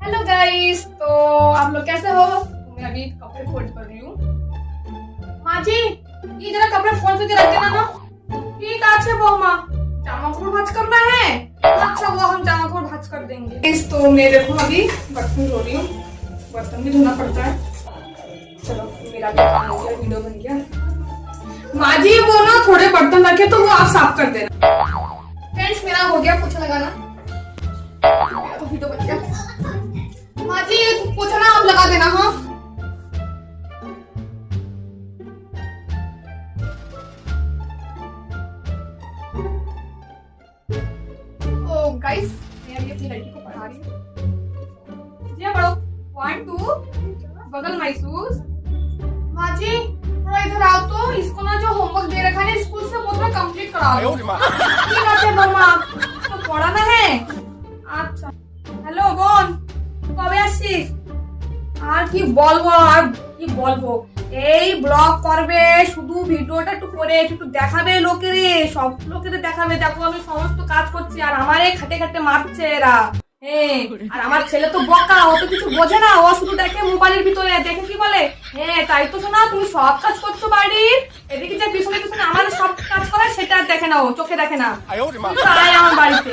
Hello guys, तो आप लोग कैसे हो? मैं अभी कपड़े फोल्ड कर रही हूँ। माँ जी, ये जरा कपड़े फोल्ड करके रख देना ना। ठीक है बौमा, जामा कपड़ भांज करना है। अच्छा वो हम जामा कपड़ भांज कर देंगे। इस तो मैं देखो अभी बर्तन धो रही हूँ, बर्तन भी धोना पड़ता है। चलो मेरा भी काम हो गया, वीडियो बन गया। माँ जी वो ना थोड़े बर्तन रखे तो वो आप साफ कर देना। फ्रेंड्स मेरा हो गया पोछा लगाना, मेरा तो वीडियो बन गया। माँ जी पोछा ना आप लगा देना। हाँ तो गाइस मैं अभी अपनी लड़की को पढ़ा रही हूँ। जी पढ़ो 1 2 बगल माई शूज। माँ जी थोड़ा इधर आओ, तो इसको ना जो होमवर्क दे रखा है ना स्कूल से वो थोड़ा कंप्लीट करा दो। ठीक है मामा, तो पढ़ाना है। আচ্ছা হ্যালো বোন, কবে আসছিস? আর কি বলবো এই ব্লগ করবে, শুধু ভিডিওটা একটু করে একটু দেখাবে লোকেরে, সব লোকেরে দেখাবে দেখো আমি সমস্ত কাজ করছি আর আমারে খাটে খাটে মারছে এরা। হ্যাঁ আর আমার ছেলে তো বকা, ও তো কিছু বোঝে না, ও শুধু দেখে মোবাইলের ভিতরে, দেখে কি বলে হ্যাঁ তাই তো শোনা তুমি সব কাজ করছো বাড়ির, এদিকে যে পিছনে পিছনে আমাদের সব কাজ করে সেটা দেখে না, ও চোখে দেখে না। আয় আমার বাড়িতে।